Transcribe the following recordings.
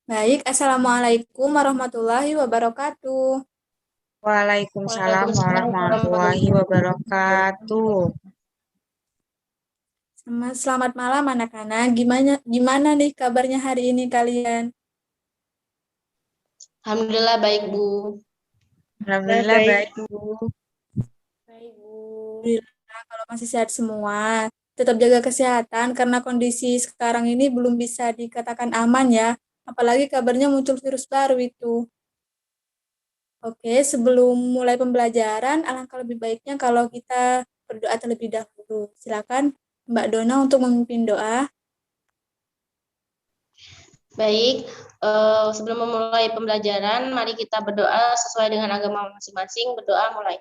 Baik, Assalamualaikum warahmatullahi wabarakatuh. Waalaikumsalam Waalaikumsalam warahmatullahi warahmatullahi wabarakatuh. Selamat malam anak-anak. Gimana gimana nih kabarnya hari ini kalian? Alhamdulillah baik, Bu. Alhamdulillah baik, Bu. Baik, Bu. Alhamdulillah kalau masih sehat semua. Tetap jaga kesehatan karena kondisi sekarang ini belum bisa dikatakan aman ya. Apalagi kabarnya muncul virus baru itu. Oke, sebelum mulai pembelajaran, alangkah lebih baiknya kalau kita berdoa terlebih dahulu. Silakan Mbak Dona untuk memimpin doa. Baik, sebelum memulai pembelajaran, mari kita berdoa sesuai dengan agama masing-masing. Berdoa mulai.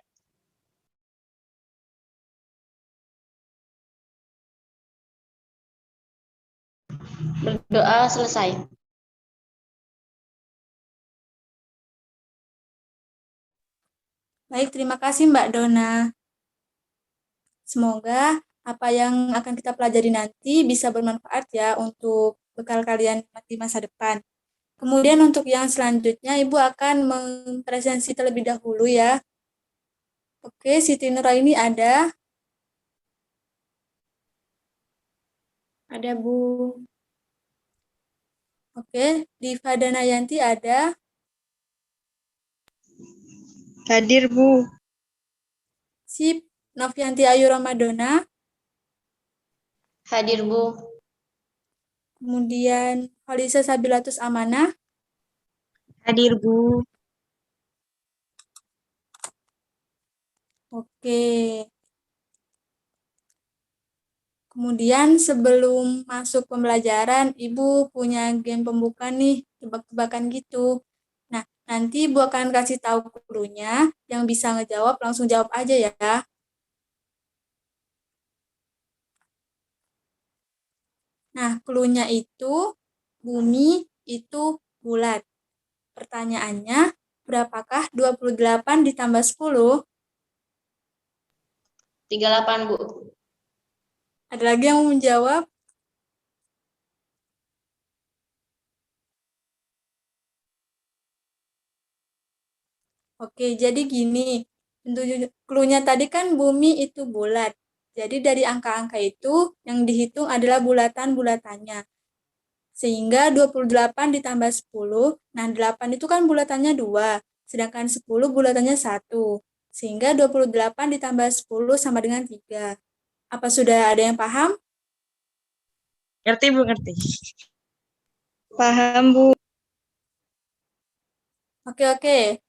Berdoa selesai. Baik, terima kasih Mbak Dona. Semoga apa yang akan kita pelajari nanti bisa bermanfaat ya untuk bekal kalian di masa depan. Kemudian untuk yang selanjutnya Ibu akan mempresentasi terlebih dahulu ya. Oke, Siti Nuraini ada? Ada Bu. Oke, Diva Danayanti ada? Hadir, Bu. Sip, Novianti Ayu Ramadona. Hadir, Bu. Kemudian Holisa Sabilatus Amanah. Hadir, Bu. Oke. Kemudian sebelum masuk pembelajaran, Ibu punya game pembuka nih, tebak-tebakan gitu. Nah, nanti Ibu akan kasih tahu clue-nya, yang bisa ngejawab langsung jawab aja ya. Nah, clue-nya itu bumi itu bulat. Pertanyaannya, berapakah 28 ditambah 10? 38, Bu. Ada lagi yang mau menjawab? Oke, jadi gini. Clue-nya tadi kan bumi itu bulat. Jadi dari angka-angka itu yang dihitung adalah bulatan-bulatannya. Sehingga 28 ditambah 10, nah 8 itu kan bulatannya 2, sedangkan 10 bulatannya 1. Sehingga 28 ditambah 10 sama dengan 3. Apa sudah ada yang paham? Ngerti, Bu, ngerti. Paham, Bu. Oke.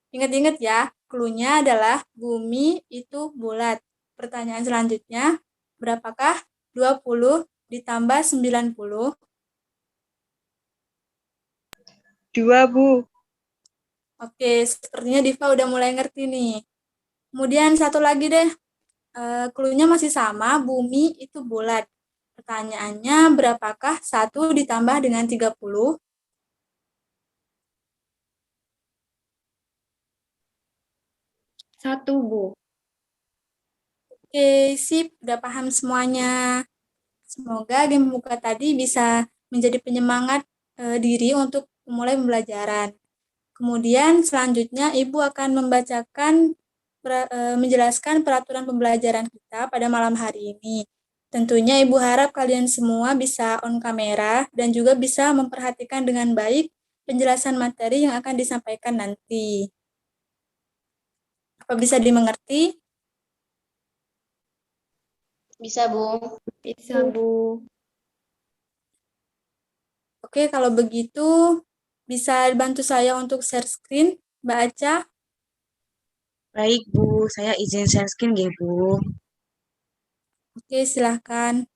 Ingat-ingat ya, clue-nya adalah bumi itu bulat. Pertanyaan selanjutnya, berapakah 20 ditambah 90? 2, Bu. Oke, sepertinya Diva udah mulai ngerti nih. Kemudian satu lagi deh, clue-nya masih sama, bumi itu bulat. Pertanyaannya, berapakah 1 ditambah dengan 30? 1, Bu. Oke, sip, udah paham semuanya. Semoga game pembuka tadi bisa menjadi penyemangat diri untuk memulai pembelajaran. Kemudian selanjutnya Ibu akan menjelaskan peraturan pembelajaran kita pada malam hari ini. Tentunya Ibu harap kalian semua bisa on kamera dan juga bisa memperhatikan dengan baik penjelasan materi yang akan disampaikan nanti. Apa bisa dimengerti? Bisa, Bu. Bisa, Bu. Oke, kalau begitu bisa bantu saya untuk share screen, Mbak Aca? Baik, Bu. Saya izin share screen, nggih, Bu. Oke, silahkan.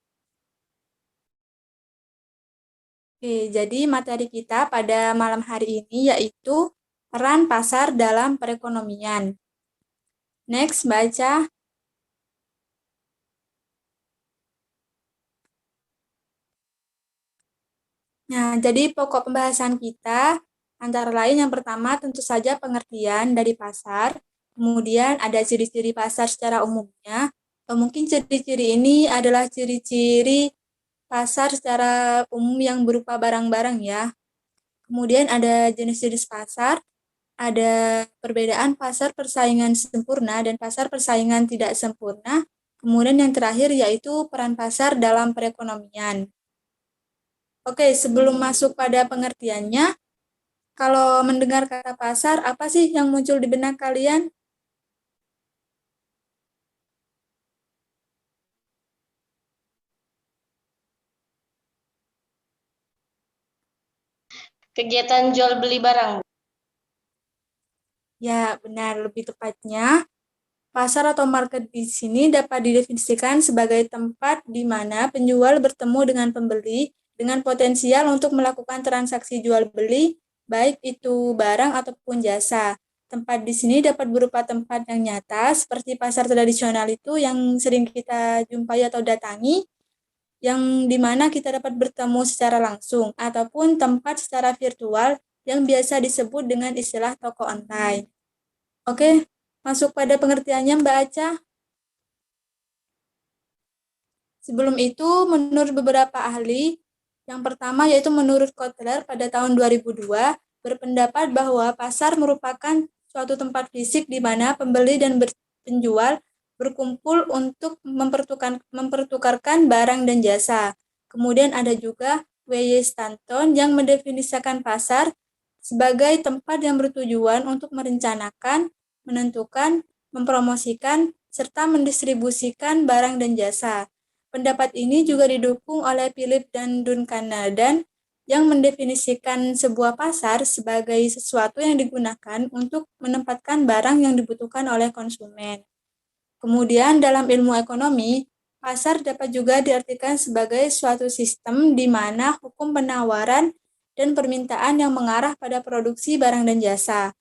Oke, jadi materi kita pada malam hari ini yaitu peran pasar dalam perekonomian. Next, Mbak Aca. Nah, jadi pokok pembahasan kita antara lain yang pertama tentu saja pengertian dari pasar, kemudian ada ciri-ciri pasar secara umumnya. Mungkin ciri-ciri ini adalah ciri-ciri pasar secara umum yang berupa barang-barang ya. Kemudian ada jenis-jenis pasar, ada perbedaan pasar persaingan sempurna dan pasar persaingan tidak sempurna. Kemudian yang terakhir yaitu peran pasar dalam perekonomian. Oke, sebelum masuk pada pengertiannya, kalau mendengar kata pasar, apa sih yang muncul di benak kalian? Kegiatan jual beli barang. Ya, benar. Lebih tepatnya, pasar atau market di sini dapat didefinisikan sebagai tempat di mana penjual bertemu dengan pembeli dengan potensial untuk melakukan transaksi jual beli, baik itu barang ataupun jasa. Tempat di sini dapat berupa tempat yang nyata, seperti pasar tradisional itu yang sering kita jumpai atau datangi, yang di mana kita dapat bertemu secara langsung, ataupun tempat secara virtual yang biasa disebut dengan istilah toko online. Oke, masuk pada pengertiannya Mbak Aca. Sebelum itu, menurut beberapa ahli, yang pertama yaitu menurut Kotler pada tahun 2002, berpendapat bahwa pasar merupakan suatu tempat fisik di mana pembeli dan penjual berkumpul untuk mempertukarkan barang dan jasa. Kemudian ada juga W.Y. Stanton yang mendefinisikan pasar sebagai tempat yang bertujuan untuk merencanakan, menentukan, mempromosikan, serta mendistribusikan barang dan jasa. Pendapat ini juga didukung oleh Philip dan Duncan Naldan yang mendefinisikan sebuah pasar sebagai sesuatu yang digunakan untuk menempatkan barang yang dibutuhkan oleh konsumen. Kemudian dalam ilmu ekonomi, pasar dapat juga diartikan sebagai suatu sistem di mana hukum penawaran dan permintaan yang mengarah pada produksi barang dan jasa.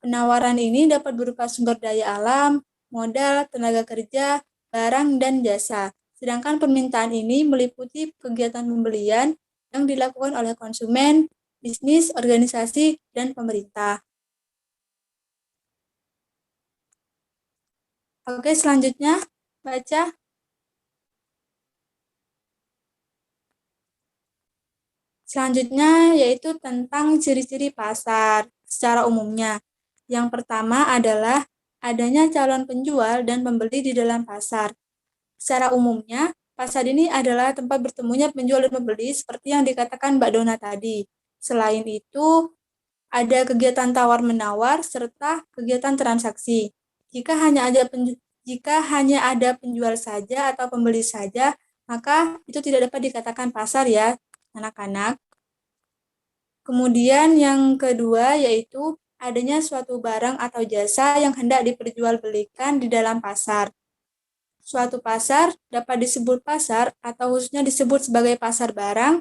Penawaran ini dapat berupa sumber daya alam, modal, tenaga kerja, barang, dan jasa. Sedangkan permintaan ini meliputi kegiatan pembelian yang dilakukan oleh konsumen, bisnis, organisasi, dan pemerintah. Oke, selanjutnya baca. Selanjutnya yaitu tentang ciri-ciri pasar secara umumnya. Yang pertama adalah adanya calon penjual dan pembeli di dalam pasar. Secara umumnya, pasar ini adalah tempat bertemunya penjual dan pembeli seperti yang dikatakan Mbak Dona tadi. Selain itu, ada kegiatan tawar-menawar serta kegiatan transaksi. Jika hanya ada penjual saja atau pembeli saja, maka itu tidak dapat dikatakan pasar ya, anak-anak. Kemudian yang kedua yaitu adanya suatu barang atau jasa yang hendak diperjualbelikan di dalam pasar. Suatu pasar dapat disebut pasar atau khususnya disebut sebagai pasar barang,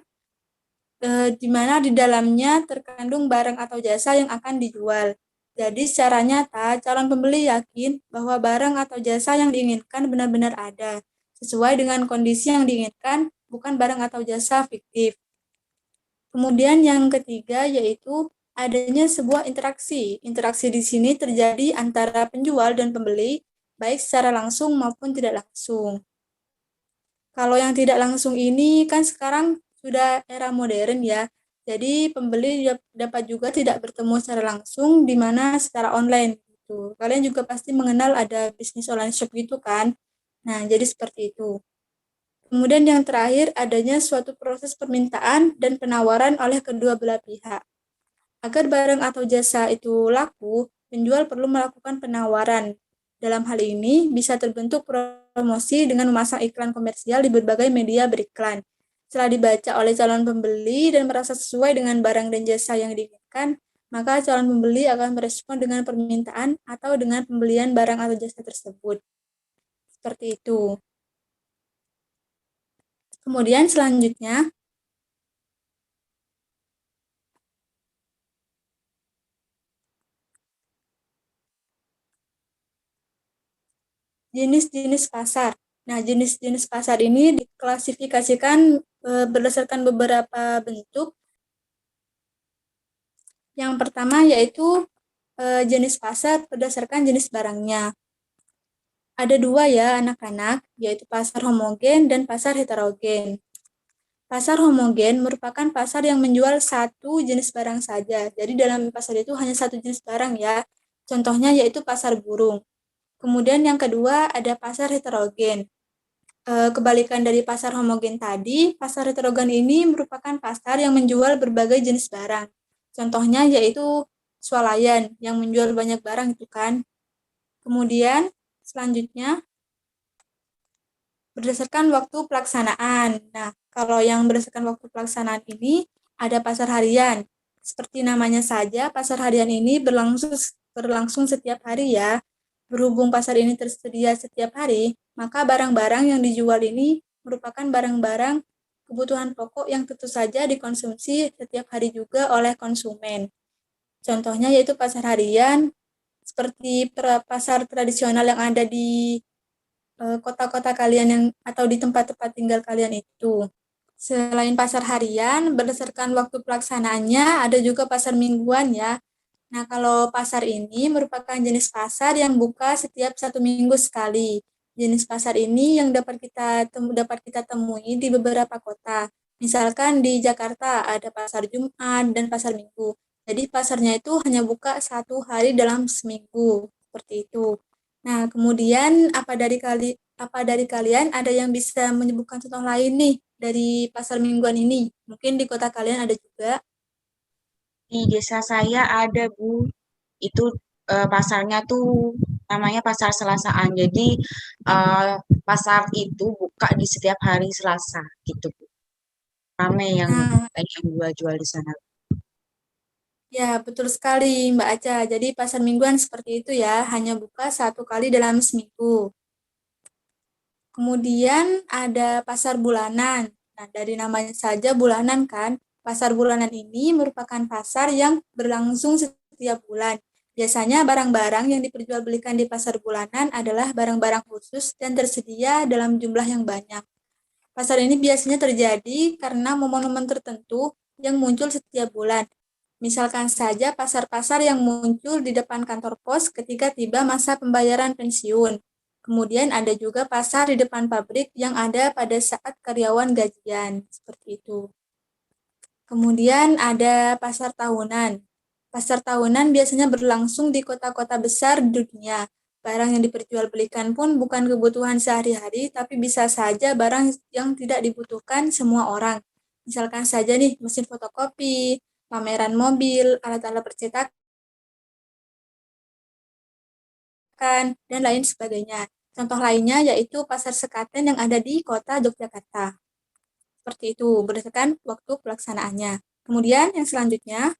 di mana di dalamnya terkandung barang atau jasa yang akan dijual. Jadi secara nyata, calon pembeli yakin bahwa barang atau jasa yang diinginkan benar-benar ada, sesuai dengan kondisi yang diinginkan, bukan barang atau jasa fiktif. Kemudian yang ketiga yaitu adanya sebuah interaksi. Interaksi di sini terjadi antara penjual dan pembeli, baik secara langsung maupun tidak langsung. Kalau yang tidak langsung ini kan sekarang sudah era modern ya, jadi pembeli dapat juga tidak bertemu secara langsung, di mana secara online gitu. Kalian juga pasti mengenal ada bisnis online shop gitu kan. Nah, jadi seperti itu. Kemudian yang terakhir adanya suatu proses permintaan dan penawaran oleh kedua belah pihak. Agar barang atau jasa itu laku, penjual perlu melakukan penawaran. Dalam hal ini bisa terbentuk promosi dengan memasang iklan komersial di berbagai media beriklan. Setelah dibaca oleh calon pembeli dan merasa sesuai dengan barang dan jasa yang diinginkan, maka calon pembeli akan merespon dengan permintaan atau dengan pembelian barang atau jasa tersebut. Seperti itu. Kemudian selanjutnya, jenis-jenis pasar. Nah, jenis-jenis pasar ini diklasifikasikan berdasarkan beberapa bentuk. Yang pertama yaitu jenis pasar berdasarkan jenis barangnya. Ada dua ya anak-anak, yaitu pasar homogen dan pasar heterogen. Pasar homogen merupakan pasar yang menjual satu jenis barang saja. Jadi dalam pasar itu hanya satu jenis barang ya. Contohnya yaitu pasar burung. Kemudian yang kedua ada pasar heterogen. Kebalikan dari pasar homogen tadi, pasar heterogen ini merupakan pasar yang menjual berbagai jenis barang. Contohnya yaitu swalayan yang menjual banyak barang itu kan. Kemudian selanjutnya berdasarkan waktu pelaksanaan. Nah, kalau yang berdasarkan waktu pelaksanaan ini ada pasar harian. Seperti namanya saja, pasar harian ini berlangsung setiap hari ya. Berhubung pasar ini tersedia setiap hari, maka barang-barang yang dijual ini merupakan barang-barang kebutuhan pokok yang tentu saja dikonsumsi setiap hari juga oleh konsumen. Contohnya yaitu pasar harian, seperti pasar tradisional yang ada di kota-kota kalian yang atau di tempat-tempat tinggal kalian itu. Selain pasar harian, berdasarkan waktu pelaksanaannya ada juga pasar mingguan ya. Nah, kalau pasar ini merupakan jenis pasar yang buka setiap 1 minggu sekali. Jenis pasar ini yang dapat kita temui di beberapa kota. Misalkan di Jakarta ada pasar Jumat dan pasar Minggu. Jadi pasarnya itu hanya buka 1 hari dalam seminggu, seperti itu. Nah, kemudian apa dari kalian ada yang bisa menyebutkan contoh lain nih dari pasar mingguan ini? Mungkin di kota kalian ada juga. Di desa saya ada, Bu. Itu pasarnya tuh namanya Pasar Selasaan. Jadi eh, pasar itu buka di setiap hari Selasa gitu, Bu. Rame yang Nah, banyak yang jual-jual di sana. ya betul sekali Mbak Aca. Jadi pasar mingguan seperti itu ya, hanya buka 1 kali dalam seminggu. Kemudian ada pasar bulanan. Nah, dari namanya saja bulanan kan, pasar bulanan ini merupakan pasar yang berlangsung setiap bulan. Biasanya barang-barang yang diperjualbelikan di pasar bulanan adalah barang-barang khusus dan tersedia dalam jumlah yang banyak. Pasar ini biasanya terjadi karena momen-momen tertentu yang muncul setiap bulan. Misalkan saja pasar-pasar yang muncul di depan kantor pos ketika tiba masa pembayaran pensiun. Kemudian ada juga pasar di depan pabrik yang ada pada saat karyawan gajian, seperti itu. Kemudian ada pasar tahunan. Pasar tahunan biasanya berlangsung di kota-kota besar di dunia. Barang yang diperjualbelikan pun bukan kebutuhan sehari-hari, tapi bisa saja barang yang tidak dibutuhkan semua orang. Misalkan saja nih, mesin fotokopi, pameran mobil, alat-alat percetakan, dan lain sebagainya. Contoh lainnya yaitu Pasar Sekaten yang ada di kota Yogyakarta. Seperti itu, berdasarkan waktu pelaksanaannya. Kemudian yang selanjutnya,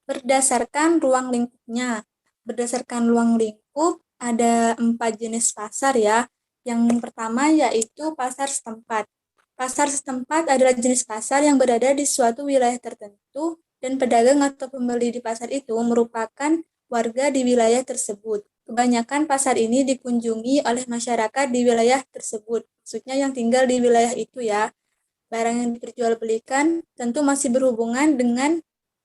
berdasarkan ruang lingkupnya. Berdasarkan ruang lingkup, ada 4 jenis pasar ya. Yang pertama yaitu pasar setempat. Pasar setempat adalah jenis pasar yang berada di suatu wilayah tertentu dan pedagang atau pembeli di pasar itu merupakan warga di wilayah tersebut. Kebanyakan pasar ini dikunjungi oleh masyarakat di wilayah tersebut, maksudnya yang tinggal di wilayah itu ya. Barang yang diperjualbelikan tentu masih berhubungan dengan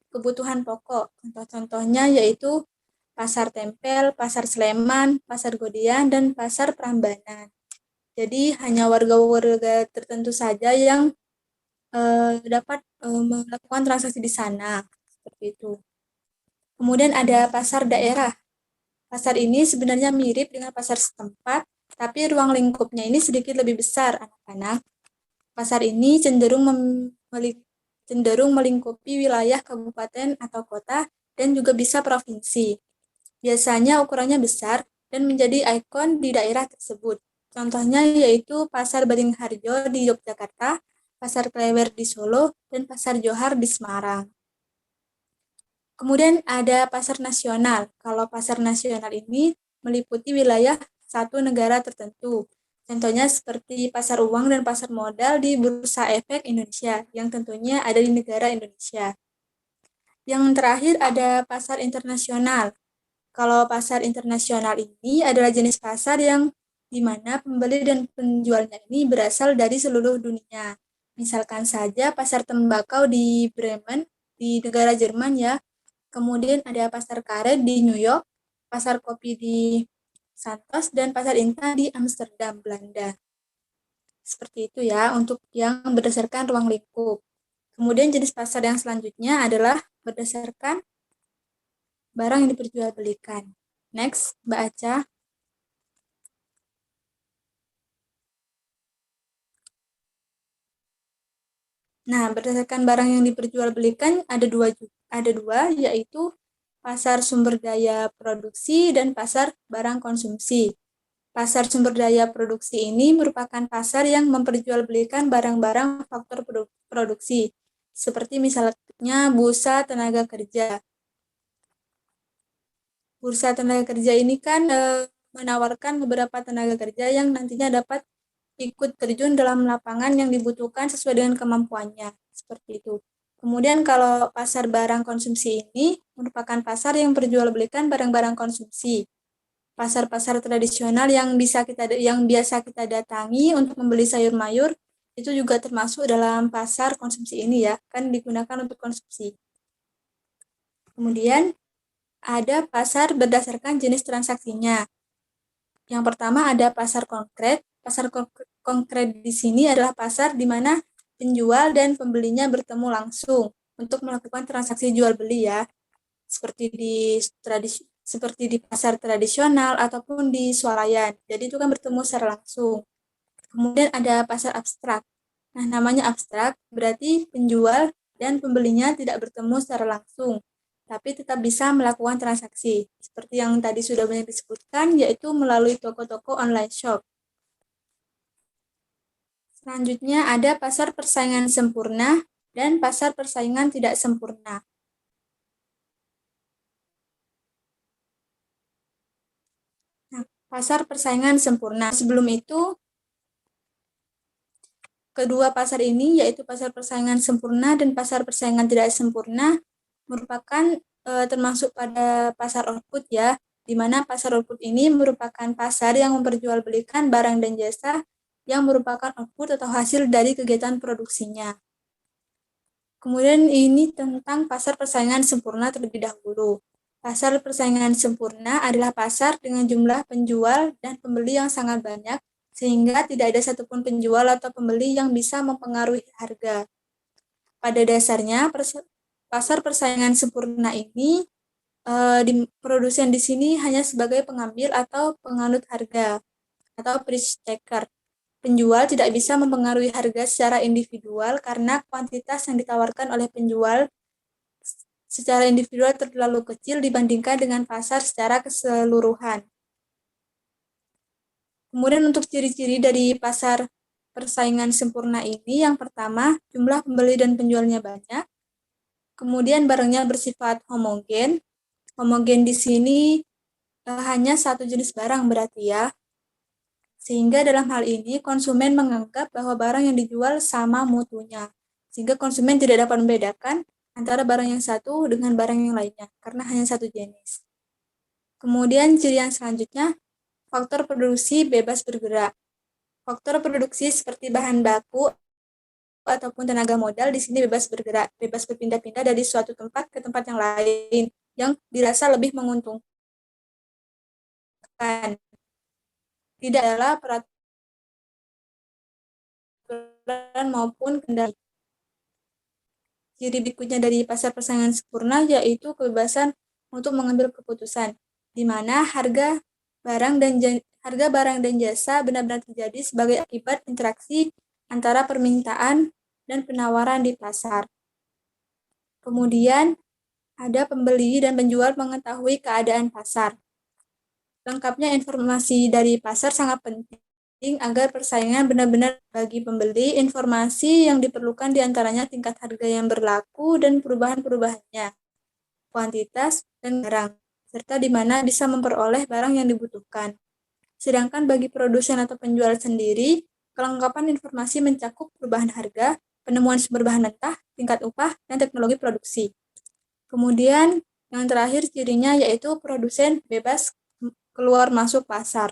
kebutuhan pokok. Contoh-contohnya yaitu pasar tempel, pasar Sleman, pasar Godian, dan pasar Prambanan. Jadi hanya warga-warga tertentu saja yang dapat melakukan transaksi di sana. Seperti itu. Kemudian ada pasar daerah. Pasar ini sebenarnya mirip dengan pasar setempat, tapi ruang lingkupnya ini sedikit lebih besar, anak-anak. Pasar ini cenderung melingkupi wilayah kabupaten atau kota dan juga bisa provinsi. Biasanya ukurannya besar dan menjadi ikon di daerah tersebut. Contohnya yaitu Pasar Beringharjo di Yogyakarta, Pasar Klewer di Solo, dan Pasar Johar di Semarang. Kemudian ada pasar nasional. Kalau pasar nasional ini meliputi wilayah satu negara tertentu. Contohnya seperti pasar uang dan pasar modal di Bursa Efek Indonesia, yang tentunya ada di negara Indonesia. Yang terakhir ada pasar internasional. Kalau pasar internasional ini adalah jenis pasar yang di mana pembeli dan penjualnya ini berasal dari seluruh dunia. Misalkan saja pasar tembakau di Bremen, di negara Jerman ya. Kemudian ada pasar karet di New York, pasar kopi di Santos, dan pasar Intan di Amsterdam, Belanda. Seperti itu ya untuk yang berdasarkan ruang lingkup. Kemudian jenis pasar yang selanjutnya adalah berdasarkan barang yang diperjualbelikan. Next, Mbak Aca. Nah, berdasarkan barang yang diperjualbelikan ada dua, yaitu pasar sumber daya produksi dan pasar barang konsumsi. Pasar sumber daya produksi ini merupakan pasar yang memperjualbelikan barang-barang faktor produksi, seperti misalnya bursa tenaga kerja. Bursa tenaga kerja ini kan menawarkan beberapa tenaga kerja yang nantinya dapat ikut terjun dalam lapangan yang dibutuhkan sesuai dengan kemampuannya. Seperti itu. Kemudian kalau pasar barang konsumsi ini merupakan pasar yang memperjualbelikan barang-barang konsumsi. Pasar-pasar tradisional yang biasa kita datangi untuk membeli sayur mayur itu juga termasuk dalam pasar konsumsi ini ya, kan digunakan untuk konsumsi. Kemudian ada pasar berdasarkan jenis transaksinya. Yang pertama ada pasar konkret. Pasar konkret di sini adalah pasar di mana penjual dan pembelinya bertemu langsung untuk melakukan transaksi jual beli ya. Seperti di pasar tradisional ataupun di swalayan. Jadi itu kan bertemu secara langsung. Kemudian ada pasar abstrak. Nah, namanya abstrak berarti penjual dan pembelinya tidak bertemu secara langsung, tapi tetap bisa melakukan transaksi. Seperti yang tadi sudah banyak disebutkan, yaitu melalui toko-toko online shop. Selanjutnya ada pasar persaingan sempurna dan pasar persaingan tidak sempurna. Nah, pasar persaingan sempurna. Sebelum itu, kedua pasar ini, yaitu pasar persaingan sempurna dan pasar persaingan tidak sempurna, merupakan termasuk pada pasar output ya, di mana pasar output ini merupakan pasar yang memperjualbelikan barang dan jasa yang merupakan output atau hasil dari kegiatan produksinya. Kemudian ini tentang pasar persaingan sempurna terlebih dahulu. Pasar persaingan sempurna adalah pasar dengan jumlah penjual dan pembeli yang sangat banyak, sehingga tidak ada satupun penjual atau pembeli yang bisa mempengaruhi harga. Pada dasarnya, pasar persaingan sempurna ini produsen di sini hanya sebagai pengambil atau penganut harga atau price taker. Penjual tidak bisa mempengaruhi harga secara individual karena kuantitas yang ditawarkan oleh penjual secara individual terlalu kecil dibandingkan dengan pasar secara keseluruhan. Kemudian untuk ciri-ciri dari pasar persaingan sempurna ini, yang pertama, jumlah pembeli dan penjualnya banyak. Kemudian barangnya bersifat homogen. Homogen di sini hanya satu jenis barang berarti ya. Sehingga dalam hal ini konsumen menganggap bahwa barang yang dijual sama mutunya. Sehingga konsumen tidak dapat membedakan antara barang yang satu dengan barang yang lainnya karena hanya satu jenis. Kemudian ciri yang selanjutnya, faktor produksi bebas bergerak. Faktor produksi seperti bahan baku ataupun tenaga modal di sini bebas bergerak, bebas berpindah-pindah dari suatu tempat ke tempat yang lain yang dirasa lebih menguntungkan. Tidak adalah peraturan maupun kendali. Ciri berikutnya dari pasar persaingan sempurna yaitu kebebasan untuk mengambil keputusan, di mana harga barang dan jasa benar-benar terjadi sebagai akibat interaksi antara permintaan dan penawaran di pasar. Kemudian ada pembeli dan penjual mengetahui keadaan pasar. Lengkapnya informasi dari pasar sangat penting agar persaingan benar-benar bagi pembeli. Informasi yang diperlukan diantaranya tingkat harga yang berlaku dan perubahan-perubahannya, kuantitas dan barang, serta di mana bisa memperoleh barang yang dibutuhkan. Sedangkan bagi produsen atau penjual sendiri, kelengkapan informasi mencakup perubahan harga, penemuan sumber bahan mentah, tingkat upah, dan teknologi produksi. Kemudian yang terakhir cirinya yaitu produsen bebas keluar masuk pasar.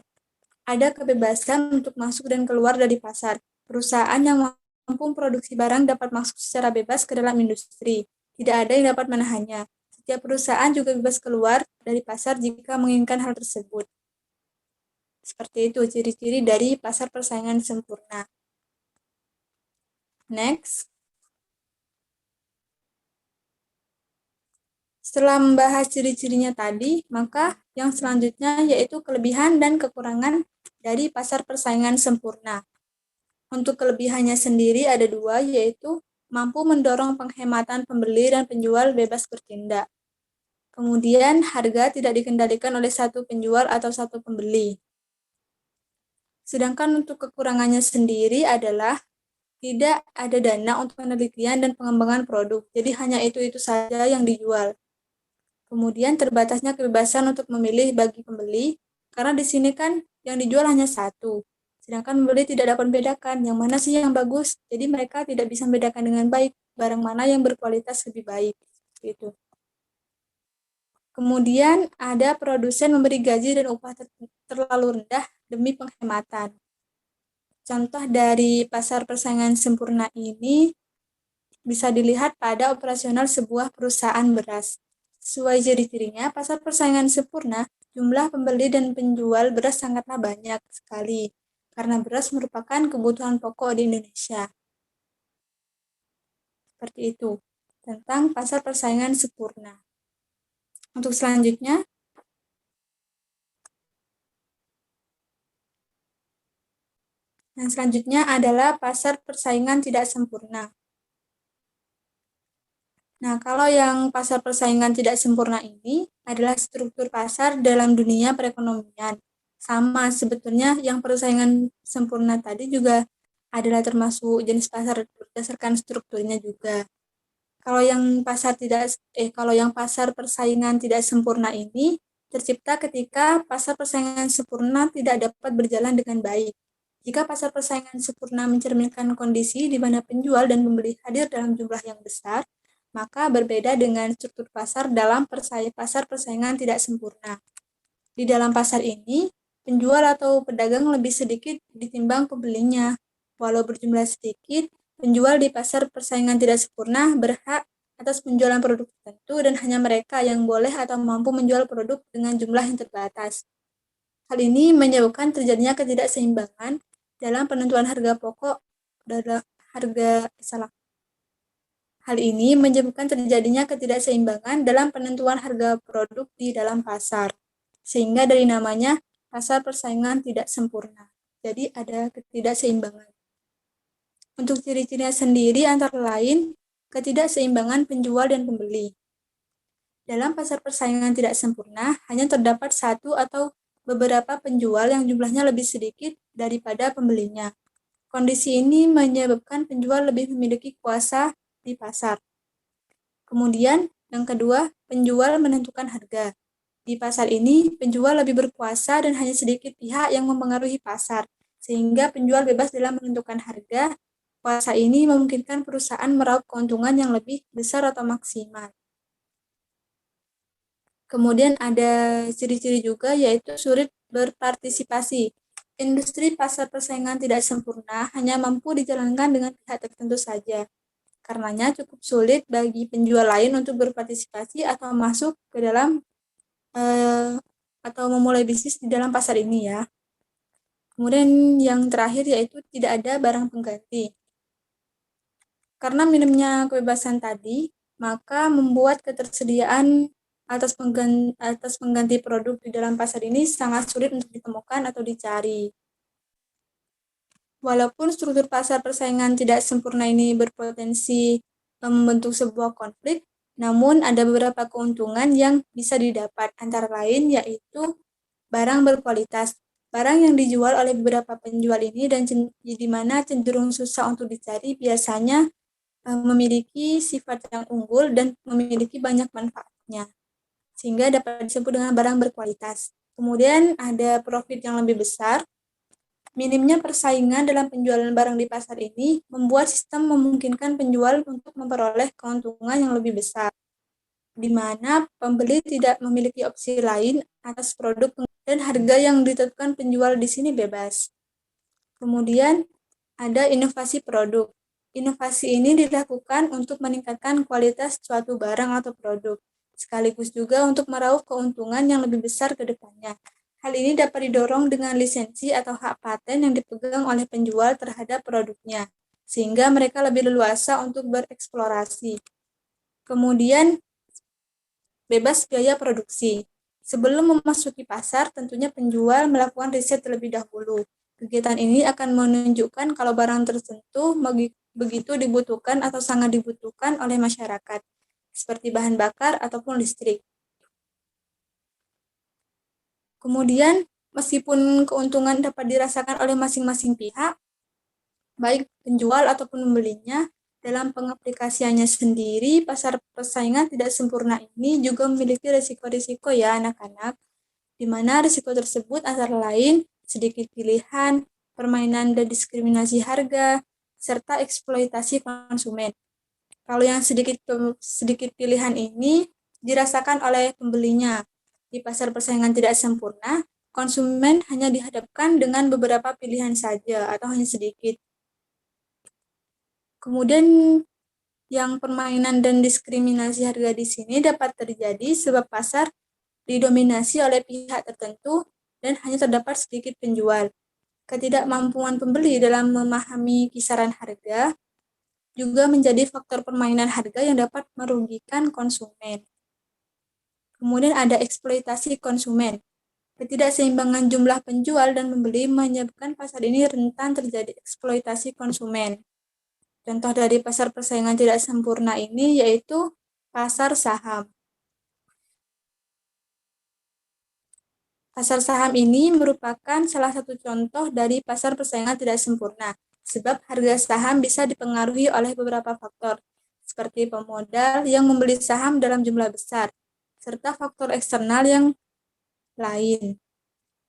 Ada kebebasan untuk masuk dan keluar dari pasar. Perusahaan yang mampu produksi barang dapat masuk secara bebas ke dalam industri. Tidak ada yang dapat menahannya. Setiap perusahaan juga bebas keluar dari pasar jika menginginkan hal tersebut. Seperti itu ciri-ciri dari pasar persaingan sempurna. Next. Setelah membahas ciri-cirinya tadi, maka yang selanjutnya yaitu kelebihan dan kekurangan dari pasar persaingan sempurna. Untuk kelebihannya sendiri ada dua, yaitu mampu mendorong penghematan pembeli dan penjual bebas bertindak. Kemudian, harga tidak dikendalikan oleh satu penjual atau satu pembeli. Sedangkan untuk kekurangannya sendiri adalah tidak ada dana untuk penelitian dan pengembangan produk, jadi hanya itu-itu saja yang dijual. Kemudian terbatasnya kebebasan untuk memilih bagi pembeli, karena di sini kan yang dijual hanya satu. Sedangkan pembeli tidak dapat membedakan yang mana sih yang bagus, jadi mereka tidak bisa membedakan dengan baik barang mana yang berkualitas lebih baik. Gitu. Kemudian ada produsen memberi gaji dan upah terlalu rendah demi penghematan. Contoh dari pasar persaingan sempurna ini bisa dilihat pada operasional sebuah perusahaan beras. Sesuai ciri-cirinya, pasar persaingan sempurna, jumlah pembeli dan penjual beras sangatlah banyak sekali, karena beras merupakan kebutuhan pokok di Indonesia. Seperti itu, tentang pasar persaingan sempurna. Untuk selanjutnya, yang selanjutnya adalah pasar persaingan tidak sempurna. Nah, kalau yang pasar persaingan tidak sempurna ini adalah struktur pasar dalam dunia perekonomian. Sama sebetulnya yang persaingan sempurna tadi juga adalah termasuk jenis pasar berdasarkan strukturnya juga. Kalau yang pasar persaingan tidak sempurna ini tercipta ketika pasar persaingan sempurna tidak dapat berjalan dengan baik. Jika pasar persaingan sempurna mencerminkan kondisi di mana penjual dan pembeli hadir dalam jumlah yang besar, maka berbeda dengan struktur pasar dalam pasar persaingan tidak sempurna. Di dalam pasar ini, penjual atau pedagang lebih sedikit ditimbang pembelinya. Walau berjumlah sedikit, penjual di pasar persaingan tidak sempurna berhak atas penjualan produk tertentu dan hanya mereka yang boleh atau mampu menjual produk dengan jumlah yang terbatas. Hal ini menyebabkan terjadinya ketidakseimbangan dalam penentuan harga pokok Hal ini menyebabkan terjadinya ketidakseimbangan dalam penentuan harga produk di dalam pasar, sehingga dari namanya pasar persaingan tidak sempurna. Jadi ada ketidakseimbangan. Untuk ciri-cirinya sendiri antara lain ketidakseimbangan penjual dan pembeli. Dalam pasar persaingan tidak sempurna, hanya terdapat satu atau beberapa penjual yang jumlahnya lebih sedikit daripada pembelinya. Kondisi ini menyebabkan penjual lebih memiliki kuasa di pasar. Kemudian, yang kedua, penjual menentukan harga. Di pasar ini, penjual lebih berkuasa dan hanya sedikit pihak yang mempengaruhi pasar, sehingga penjual bebas dalam menentukan harga. Kuasa ini memungkinkan perusahaan meraup keuntungan yang lebih besar atau maksimal. Kemudian ada ciri-ciri juga yaitu sulit berpartisipasi. Industri pasar persaingan tidak sempurna hanya mampu dijalankan dengan pihak tertentu saja. Karenanya cukup sulit bagi penjual lain untuk berpartisipasi atau masuk ke dalam atau memulai bisnis di dalam pasar ini ya. Kemudian yang terakhir yaitu tidak ada barang pengganti. Karena minimnya kebebasan tadi, maka membuat ketersediaan atas pengganti produk di dalam pasar ini sangat sulit untuk ditemukan atau dicari. Walaupun struktur pasar persaingan tidak sempurna ini berpotensi membentuk sebuah konflik, namun ada beberapa keuntungan yang bisa didapat, antara lain yaitu barang berkualitas. Barang yang dijual oleh beberapa penjual ini dan di mana cenderung susah untuk dicari biasanya memiliki sifat yang unggul dan memiliki banyak manfaatnya, sehingga dapat disebut dengan barang berkualitas. Kemudian ada profit yang lebih besar. Minimnya persaingan dalam penjualan barang di pasar ini membuat sistem memungkinkan penjual untuk memperoleh keuntungan yang lebih besar, di mana pembeli tidak memiliki opsi lain atas produk dan harga yang ditetapkan penjual di sini bebas. Kemudian ada inovasi produk. Inovasi ini dilakukan untuk meningkatkan kualitas suatu barang atau produk, sekaligus juga untuk meraup keuntungan yang lebih besar ke depannya. Hal ini dapat didorong dengan lisensi atau hak paten yang dipegang oleh penjual terhadap produknya, sehingga mereka lebih leluasa untuk bereksplorasi. Kemudian, bebas biaya produksi. Sebelum memasuki pasar, tentunya penjual melakukan riset terlebih dahulu. Kegiatan ini akan menunjukkan kalau barang tertentu begitu dibutuhkan atau sangat dibutuhkan oleh masyarakat, seperti bahan bakar ataupun listrik. Kemudian, meskipun keuntungan dapat dirasakan oleh masing-masing pihak, baik penjual ataupun pembelinya, dalam pengaplikasiannya sendiri, pasar persaingan tidak sempurna ini juga memiliki risiko-risiko ya anak-anak, di mana risiko tersebut antara lain sedikit pilihan, permainan dan diskriminasi harga, serta eksploitasi konsumen. Kalau yang sedikit pilihan ini dirasakan oleh pembelinya. Di pasar persaingan tidak sempurna, konsumen hanya dihadapkan dengan beberapa pilihan saja atau hanya sedikit. Kemudian yang permainan dan diskriminasi harga di sini dapat terjadi sebab pasar didominasi oleh pihak tertentu dan hanya terdapat sedikit penjual. Ketidakmampuan pembeli dalam memahami kisaran harga juga menjadi faktor permainan harga yang dapat merugikan konsumen. Kemudian ada eksploitasi konsumen. Ketidakseimbangan jumlah penjual dan pembeli menyebabkan pasar ini rentan terjadi eksploitasi konsumen. Contoh dari pasar persaingan tidak sempurna ini yaitu pasar saham. Pasar saham ini merupakan salah satu contoh dari pasar persaingan tidak sempurna, sebab harga saham bisa dipengaruhi oleh beberapa faktor, seperti pemodal yang membeli saham dalam jumlah besar, serta faktor eksternal yang lain.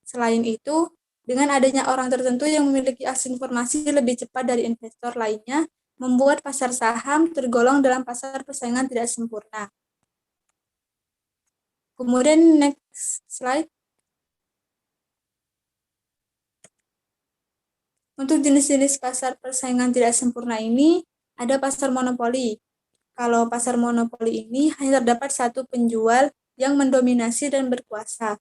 Selain itu, dengan adanya orang tertentu yang memiliki akses informasi lebih cepat dari investor lainnya, membuat pasar saham tergolong dalam pasar persaingan tidak sempurna. Kemudian next slide. Untuk jenis-jenis pasar persaingan tidak sempurna ini, ada pasar monopoli. Kalau pasar monopoli ini hanya terdapat satu penjual yang mendominasi dan berkuasa.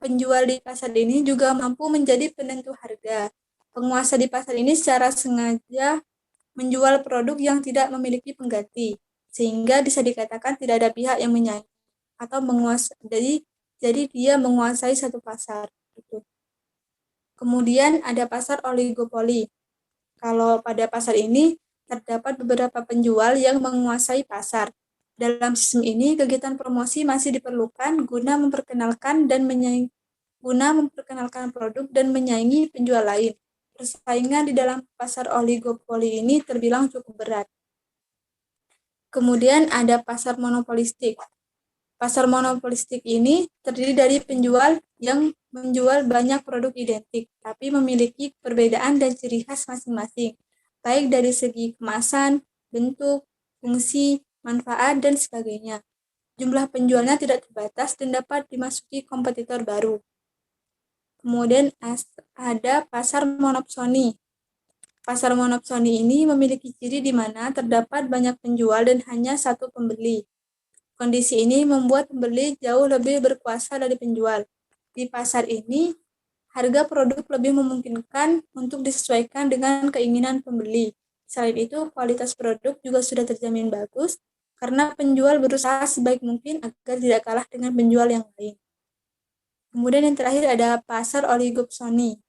Penjual di pasar ini juga mampu menjadi penentu harga. Penguasa di pasar ini secara sengaja menjual produk yang tidak memiliki pengganti, sehingga bisa dikatakan tidak ada pihak yang menyaingi atau menguasai. Jadi dia menguasai satu pasar. Gitu. Kemudian ada pasar oligopoli. Kalau pada pasar ini terdapat beberapa penjual yang menguasai pasar. Dalam sistem ini kegiatan promosi masih diperlukan guna memperkenalkan produk dan menyaingi penjual lain. Persaingan di dalam pasar oligopoli ini terbilang cukup berat. Kemudian ada pasar monopolistik. Pasar monopolistik ini terdiri dari penjual yang menjual banyak produk identik, tapi memiliki perbedaan dan ciri khas masing-masing, baik dari segi kemasan, bentuk, fungsi, manfaat, dan sebagainya. Jumlah penjualnya tidak terbatas dan dapat dimasuki kompetitor baru. Kemudian ada pasar monopsoni. Pasar monopsoni ini memiliki ciri di mana terdapat banyak penjual dan hanya satu pembeli. Kondisi ini membuat pembeli jauh lebih berkuasa dari penjual. Di pasar ini, harga produk lebih memungkinkan untuk disesuaikan dengan keinginan pembeli. Selain itu, kualitas produk juga sudah terjamin bagus karena penjual berusaha sebaik mungkin agar tidak kalah dengan penjual yang lain. Kemudian yang terakhir ada pasar oligopsoni.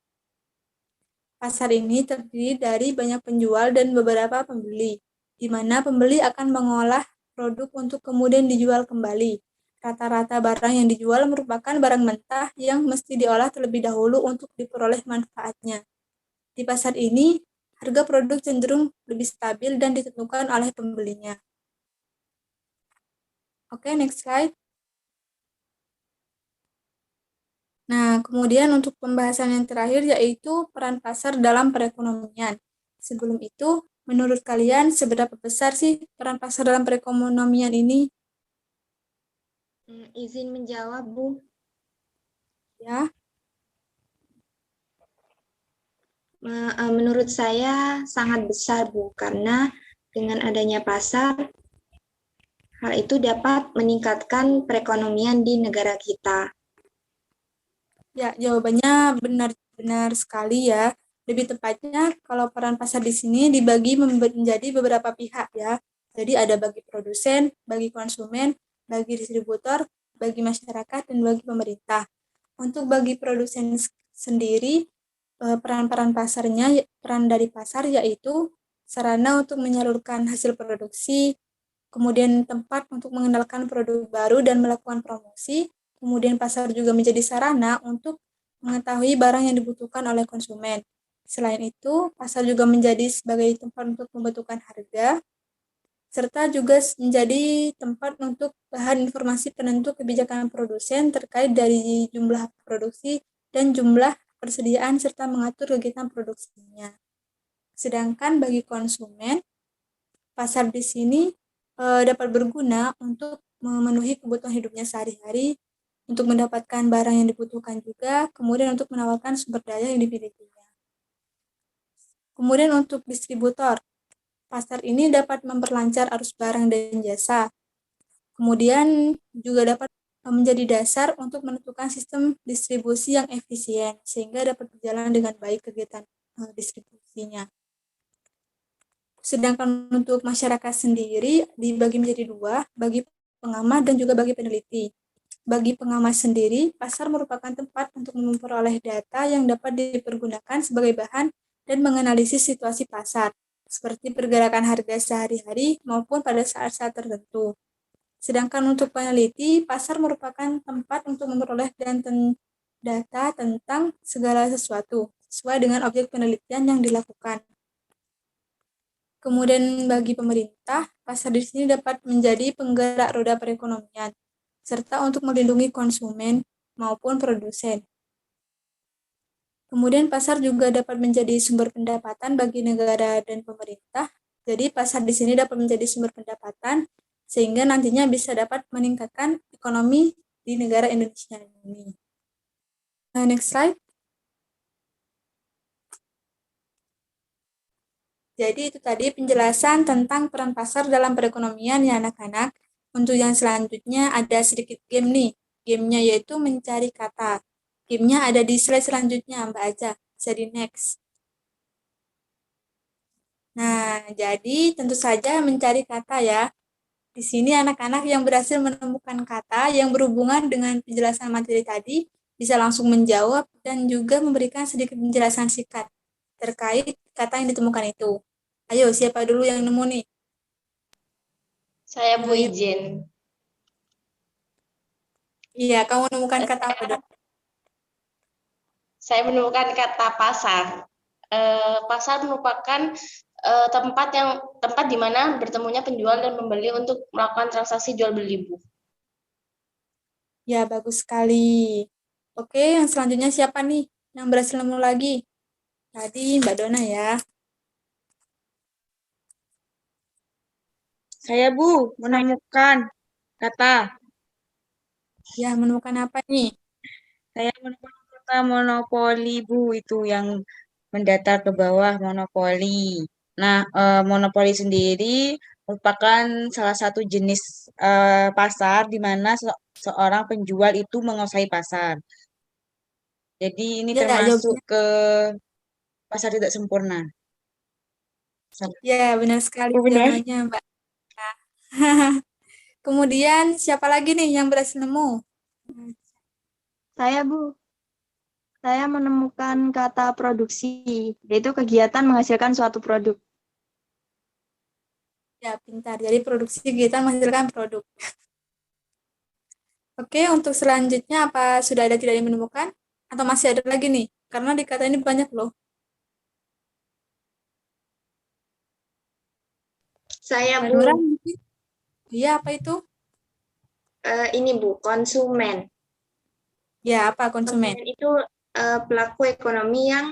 Pasar ini terdiri dari banyak penjual dan beberapa pembeli, di mana pembeli akan mengolah produk untuk kemudian dijual kembali. Rata-rata barang yang dijual merupakan barang mentah yang mesti diolah terlebih dahulu untuk diperoleh manfaatnya. Di pasar ini, harga produk cenderung lebih stabil dan ditentukan oleh pembelinya. Oke, next slide. Nah, kemudian untuk pembahasan yang terakhir yaitu peran pasar dalam perekonomian. Sebelum itu, menurut kalian seberapa besar sih peran pasar dalam perekonomian ini? Izin menjawab, Bu. Ya, Menurut saya sangat besar, Bu, karena dengan adanya pasar, hal itu dapat meningkatkan perekonomian di negara kita. ya jawabannya benar benar sekali ya. Lebih tepatnya kalau peran pasar di sini dibagi menjadi beberapa pihak ya. Jadi ada bagi produsen, bagi konsumen, bagi distributor, bagi masyarakat, dan bagi pemerintah. Untuk bagi produsen sendiri, peran-peran pasarnya, peran dari pasar yaitu sarana untuk menyalurkan hasil produksi, kemudian tempat untuk mengenalkan produk baru dan melakukan promosi, kemudian pasar juga menjadi sarana untuk mengetahui barang yang dibutuhkan oleh konsumen. Selain itu, pasar juga menjadi sebagai tempat untuk pembentukan harga, serta juga menjadi tempat untuk bahan informasi penentu kebijakan produsen terkait dari jumlah produksi dan jumlah persediaan serta mengatur kegiatan produksinya. Sedangkan bagi konsumen, pasar di sini dapat berguna untuk memenuhi kebutuhan hidupnya sehari-hari, untuk mendapatkan barang yang dibutuhkan juga, kemudian untuk menawarkan sumber daya yang dimilikinya. Kemudian untuk distributor, pasar ini dapat memperlancar arus barang dan jasa. Kemudian juga dapat menjadi dasar untuk menentukan sistem distribusi yang efisien, sehingga dapat berjalan dengan baik kegiatan distribusinya. Sedangkan untuk masyarakat sendiri dibagi menjadi dua, bagi pengamat dan juga bagi peneliti. Bagi pengamat sendiri, pasar merupakan tempat untuk memperoleh data yang dapat dipergunakan sebagai bahan dan menganalisis situasi pasar, seperti pergerakan harga sehari-hari maupun pada saat-saat tertentu. Sedangkan untuk peneliti, pasar merupakan tempat untuk memperoleh data tentang segala sesuatu, sesuai dengan objek penelitian yang dilakukan. Kemudian bagi pemerintah, pasar di sini dapat menjadi penggerak roda perekonomian, serta untuk melindungi konsumen maupun produsen. Kemudian pasar juga dapat menjadi sumber pendapatan bagi negara dan pemerintah. Jadi pasar di sini dapat menjadi sumber pendapatan, sehingga nantinya bisa dapat meningkatkan ekonomi di negara Indonesia ini. Next slide. Jadi itu tadi penjelasan tentang peran pasar dalam perekonomian ya anak-anak. Untuk yang selanjutnya ada sedikit game nih. Gamenya yaitu mencari kata. Gamenya ada di slide selanjutnya Mbak Aja. Bisa di next. Nah, jadi tentu saja mencari kata ya. Di sini anak-anak yang berhasil menemukan kata yang berhubungan dengan penjelasan materi tadi bisa langsung menjawab dan juga memberikan sedikit penjelasan singkat terkait kata yang ditemukan itu. Ayo, siapa dulu yang nemu nih? Saya Bu Ijen. Iya, kamu menemukan kata apa dong? Saya menemukan kata pasar. Pasar merupakan tempat di mana bertemunya penjual dan pembeli untuk melakukan transaksi jual beli, Bu. Ya, bagus sekali. Oke, yang selanjutnya siapa nih yang berhasil nemu lagi? Tadi Mbak Dona ya. Saya, Bu, menemukan kata. Ya, menemukan apa nih? Saya menemukan kata monopoli, Bu, itu yang mendatar ke bawah, monopoli. Nah, monopoli sendiri merupakan salah satu jenis pasar di mana seorang penjual itu menguasai pasar. Jadi ini Ya, termasuk jawabnya. ke pasar tidak sempurna. Ya, benar sekali Oh, benar. jawabannya, Mbak. Kemudian siapa lagi nih yang berhasil nemu? Saya, Bu. Saya menemukan kata produksi, yaitu kegiatan menghasilkan suatu produk. Ya, pintar. Jadi produksi kita menghasilkan produk. Oke, untuk selanjutnya apa sudah ada tidak yang menemukan? Atau masih ada lagi nih? Karena di kata ini banyak loh. Saya, Mbak Bu. Nura mungkin? Iya, apa itu? Ini, Bu, konsumen. Ya, apa konsumen? Konsumen itu pelaku ekonomi yang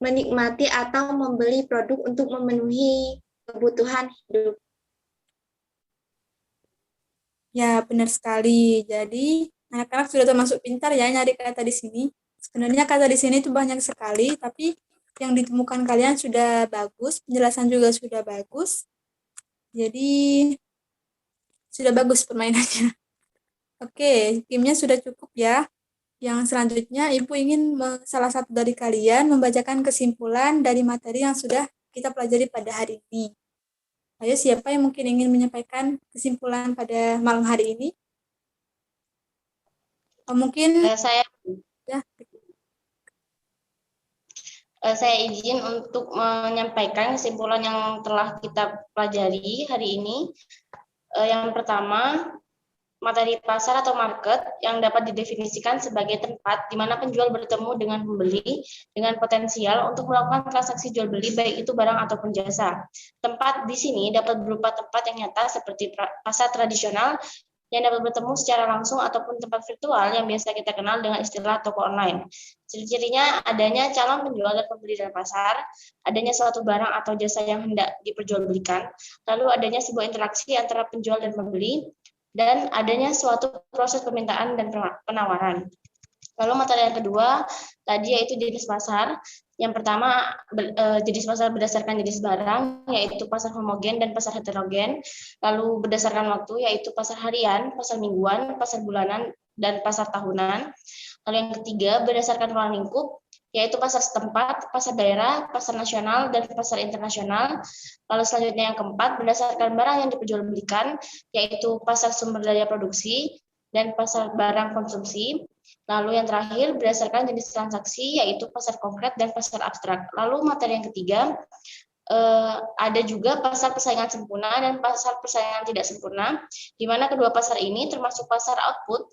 menikmati atau membeli produk untuk memenuhi kebutuhan hidup. Ya, benar sekali. Jadi, anak-anak sudah termasuk pintar ya nyari kata di sini. Sebenarnya kata di sini itu banyak sekali, tapi yang ditemukan kalian sudah bagus, penjelasan juga sudah bagus. Jadi, sudah bagus permainannya. Oke, gamenya sudah cukup ya. Yang selanjutnya, Ibu ingin salah satu dari kalian membacakan kesimpulan dari materi yang sudah kita pelajari pada hari ini. Ayo, siapa yang mungkin ingin menyampaikan kesimpulan pada malam hari ini? Mungkin Saya ya, saya izin untuk menyampaikan kesimpulan yang telah kita pelajari hari ini. Yang pertama, materi pasar atau market yang dapat didefinisikan sebagai tempat di mana penjual bertemu dengan pembeli dengan potensial untuk melakukan transaksi jual beli baik itu barang ataupun jasa. Tempat di sini dapat berupa tempat yang nyata seperti pasar tradisional yang dapat bertemu secara langsung ataupun tempat virtual yang biasa kita kenal dengan istilah toko online. Ciri-cirinya adanya calon penjual dan pembeli dalam pasar, adanya suatu barang atau jasa yang hendak diperjualbelikan, lalu adanya sebuah interaksi antara penjual dan pembeli, dan adanya suatu proses permintaan dan penawaran. Lalu materi yang kedua tadi yaitu jenis pasar. Yang pertama jenis pasar berdasarkan jenis barang, yaitu pasar homogen dan pasar heterogen. Lalu berdasarkan waktu, yaitu pasar harian, pasar mingguan, pasar bulanan, dan pasar tahunan. Lalu yang ketiga berdasarkan ruang lingkup, yaitu pasar setempat, pasar daerah, pasar nasional, dan pasar internasional. Lalu selanjutnya yang keempat, berdasarkan barang yang diperjualbelikan, yaitu pasar sumber daya produksi dan pasar barang konsumsi. Lalu yang terakhir, berdasarkan jenis transaksi, yaitu pasar konkret dan pasar abstrak. Lalu materi yang ketiga, ada juga pasar persaingan sempurna dan pasar persaingan tidak sempurna, di mana kedua pasar ini termasuk pasar output,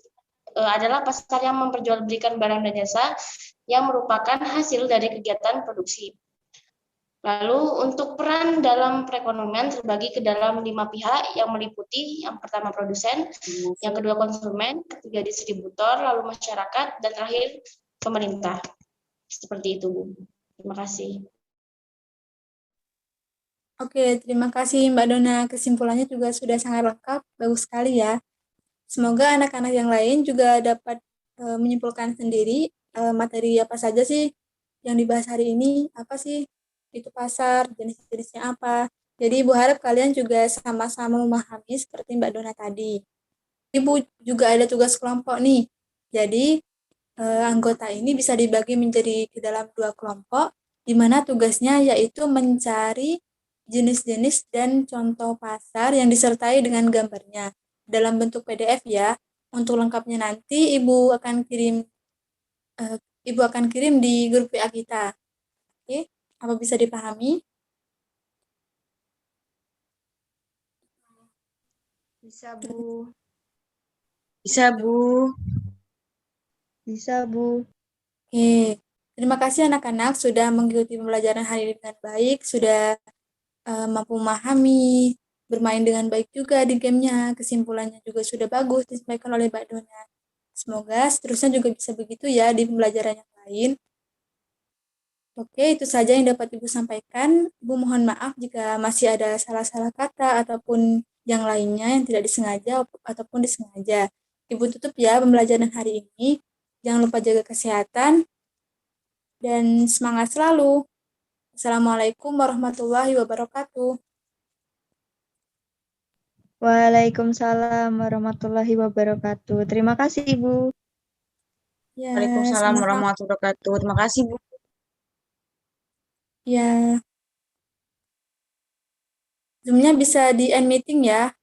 adalah pasar yang memperjualbelikan barang dan jasa yang merupakan hasil dari kegiatan produksi. Lalu untuk peran dalam perekonomian terbagi ke dalam 5 pihak yang meliputi yang pertama produsen, yang kedua konsumen, ketiga distributor, lalu masyarakat, dan terakhir pemerintah. Seperti itu, Bu. Terima kasih. oke, terima kasih Mbak Dona. Kesimpulannya juga sudah sangat lengkap, bagus sekali ya. Semoga anak-anak yang lain juga dapat menyimpulkan sendiri materi apa saja sih yang dibahas hari ini, apa sih itu pasar, jenis-jenisnya apa. Jadi Ibu harap kalian juga sama-sama memahami seperti Mbak Dona tadi. Ibu juga ada tugas kelompok nih. Jadi anggota ini bisa dibagi menjadi ke dalam 2 kelompok, di mana tugasnya yaitu mencari jenis-jenis dan contoh pasar yang disertai dengan gambarnya dalam bentuk PDF ya. Untuk lengkapnya nanti Ibu akan kirim di grup WA kita. Oke, apa bisa dipahami? Bisa, Bu. Bisa, Bu. Bisa, Bu. Oke, terima kasih anak-anak sudah mengikuti pembelajaran hari ini dengan baik, sudah mampu memahami, bermain dengan baik juga di gamenya, kesimpulannya juga sudah bagus disampaikan oleh Mbak Dona. Semoga seterusnya juga bisa begitu ya di pembelajaran yang lain. Oke, itu saja yang dapat Ibu sampaikan. Ibu mohon maaf jika masih ada salah-salah kata ataupun yang lainnya yang tidak disengaja ataupun disengaja. Ibu tutup ya pembelajaran hari ini. Jangan lupa jaga kesehatan dan semangat selalu. Assalamualaikum warahmatullahi wabarakatuh. Waalaikumsalam warahmatullahi wabarakatuh. Terima kasih, Ibu. Ya, Waalaikumsalam sama-sama. warahmatullahi wabarakatuh. Terima kasih, Bu. Ya. Zoom-nya bisa di end meeting ya.